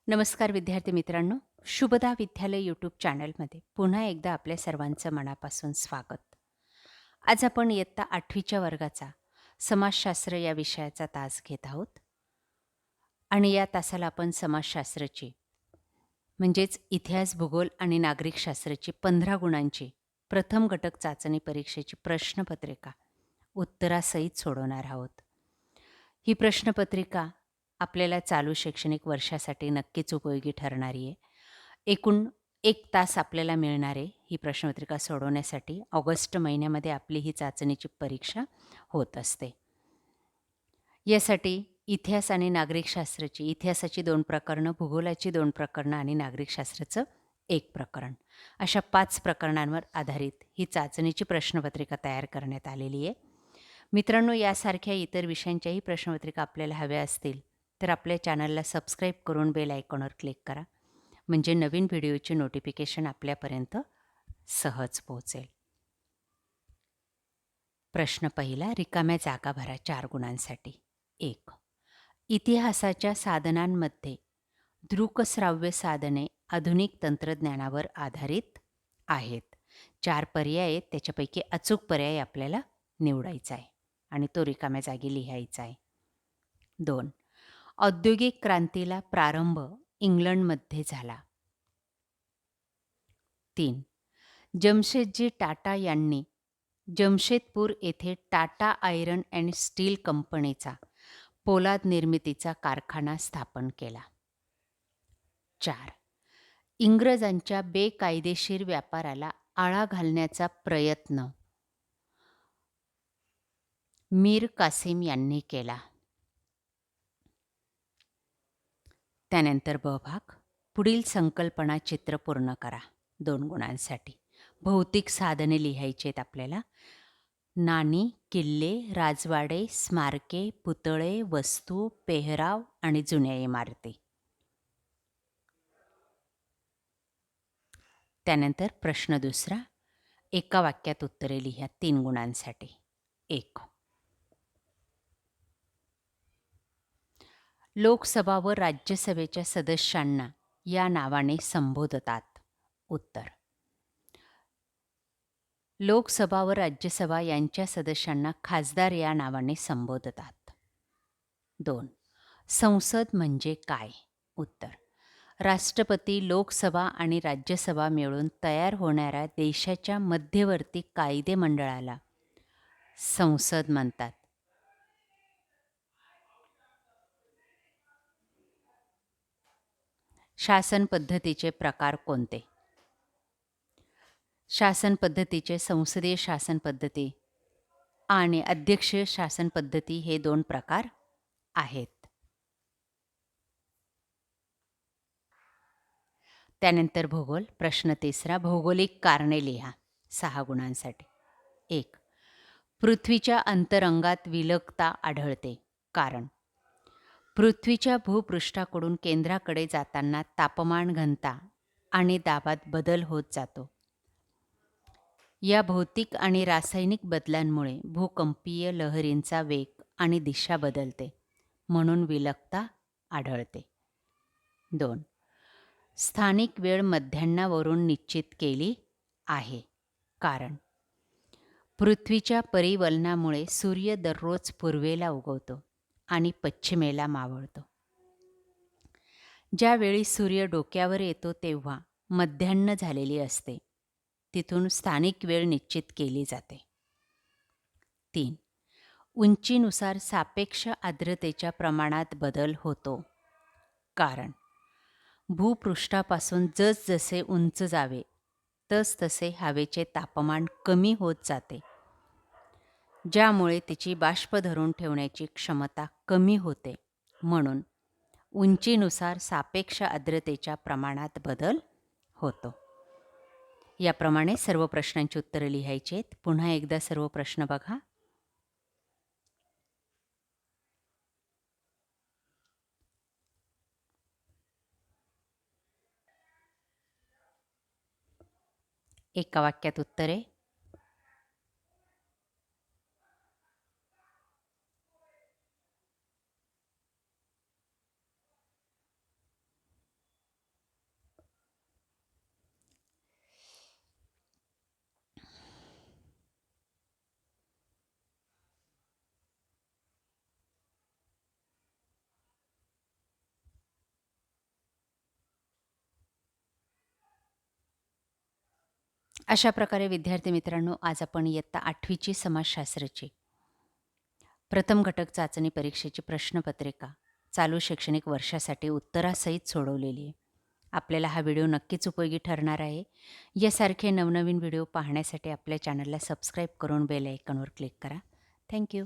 नमस्कार विद्यार्थी मित्रांनो, शुभदा विद्यालय यूट्यूब चॅनलमध्ये पुन्हा एकदा आपल्या सर्वांचं मनापासून स्वागत. आज आपण इयत्ता 8वीच्या वर्गाचा समाजशास्त्र या विषयाचा तास घेत आहोत आणि या तासाला आपण समाजशास्त्राची म्हणजेच इतिहास, भूगोल आणि नागरिकशास्त्राची 15 गुणांची प्रथम घटक चाचणी परीक्षेची प्रश्नपत्रिका उत्तरासहित सोडवणार आहोत. ही प्रश्नपत्रिका आपल्याला चालू शैक्षणिक वर्षासाठी नक्कीच उपयोगी ठरणारी आहे. एकूण 1 तास आपल्याला मिळणार आहे ही प्रश्नपत्रिका सोडवण्यासाठी. ऑगस्ट महिन्यामध्ये आपली ही चाचणीची परीक्षा होत असते. यासाठी इतिहास आणि नागरिकशास्त्राची, इतिहासाची 2 प्रकरणं, भूगोलाची 2 प्रकरणं आणि नागरिकशास्त्राचं 1 प्रकरण, अशा 5 प्रकरणांवर आधारित ही चाचणीची प्रश्नपत्रिका तयार करण्यात आलेली आहे. मित्रांनो, यासारख्या इतर विषयांच्याही प्रश्नपत्रिका आपल्याला हव्या असतील तर आपल्या चॅनलला सबस्क्राईब करून बेल आयकॉनवर क्लिक करा, म्हणजे नवीन व्हिडिओची नोटिफिकेशन आपल्यापर्यंत सहज पोहोचेल. प्रश्न पहिला, रिकाम्या जागा भरा 4 गुणांसाठी. 1. इतिहासाच्या साधनांमध्ये दृकश्राव्य साधने आधुनिक तंत्रज्ञानावर आधारित आहेत. 4 पर्याय आहेत, त्याच्यापैकी अचूक पर्याय आपल्याला निवडायचा आहे आणि तो रिकाम्या जागी लिहायचा आहे. 2. औद्योगिक क्रांतीला प्रारंभ इंग्लंडमध्ये झाला. 3. जमशेदजी टाटा यांनी जमशेदपूर येथे टाटा आयर्न अँड स्टील कंपनीचा पोलाद निर्मितीचा कारखाना स्थापन केला. 4. इंग्रजांच्या बेकायदेशीर व्यापाराला आळा घालण्याचा प्रयत्न मीर कासिम यांनी केला. त्यानंतर ब भाग, पुढील संकल्पना चित्र पूर्ण करा 2 गुणांसाठी. भौतिक साधने लिहायची आहेत आपल्याला. नाणी, किल्ले, राजवाडे, स्मारके, पुतळे, वस्तू, पेहराव आणि जुन्या इमारती. त्यानंतर प्रश्न दुसरा, एका वाक्यात उत्तरे लिहा 3 गुणांसाठी. 1. लोकसभा व राज्यसभेच्या सदस्यांना या नावाने संबोधतात. उत्तर. लोकसभा व राज्यसभा यांच्या सदस्यांना खासदार या नावाने संबोधतात. 2. संसद म्हणजे काय? उत्तर. राष्ट्रपती, लोकसभा आणि राज्यसभा मिळून तयार होणाऱ्या देशाच्या मध्यवर्ती कायदेमंडळाला संसद म्हणतात. शासन पद्धतीचे प्रकार कोणते? शासन पद्धतीचे संसदीय शासन पद्धती आणि अध्यक्षीय शासन पद्धती हे 2 प्रकार आहेत. त्यानंतर भूगोल. प्रश्न तिसरा, भौगोलिक कारणे लिहा 6 गुणांसाठी. 1. पृथ्वीच्या अंतरंगात विलगता आढळते. कारण. पृथ्वीच्या भूपृष्ठाकडून केंद्राकडे जाताना तापमान, घनता आणि दाबात बदल होत जातो. या भौतिक आणि रासायनिक बदलांमुळे भूकंपीय लहरींचा वेग आणि दिशा बदलते, म्हणून विलगता आढळते. 2. स्थानिक वेळ मध्यान्हावरून निश्चित केली आहे. कारण. पृथ्वीच्या परिवलनामुळे सूर्य दररोज पूर्वेला उगवतो आणि पश्चिमेला मावळतो. ज्यावेळी सूर्य डोक्यावर येतो तेव्हा मध्यान्ह झालेली असते. तिथून स्थानिक वेळ निश्चित केली जाते. 3. उंचीनुसार सापेक्ष आर्द्रतेच्या प्रमाणात बदल होतो. कारण. भूपृष्ठापासून जसजसे उंच जावे तसतसे हवेचे तापमान कमी होत जाते, ज्यामुळे तिची बाष्प धरून ठेवण्याची क्षमता कमी होते, म्हणून उंचीनुसार सापेक्ष आर्द्रतेच्या प्रमाणात बदल होतो. याप्रमाणे सर्व प्रश्नांची उत्तरे लिहायची आहेत. पुन्हा एकदा सर्व प्रश्न बघा. एका वाक्यात उत्तरे. अशा प्रकारे विद्यार्थी मित्रांनो, आज आपण इयत्ता 8वीची समाजशास्त्राची प्रथम घटक चाचणी परीक्षेची प्रश्नपत्रिका चालू शैक्षणिक वर्षासाठी उत्तरासहित सोडवलेली आहे. आपल्याला हा व्हिडिओ नक्कीच उपयोगी ठरणार आहे. यासारखे नवनवीन व्हिडिओ पाहण्यासाठी आपल्या चॅनलला सबस्क्राईब करून बेल आयकॉनवर क्लिक करा. Thank you.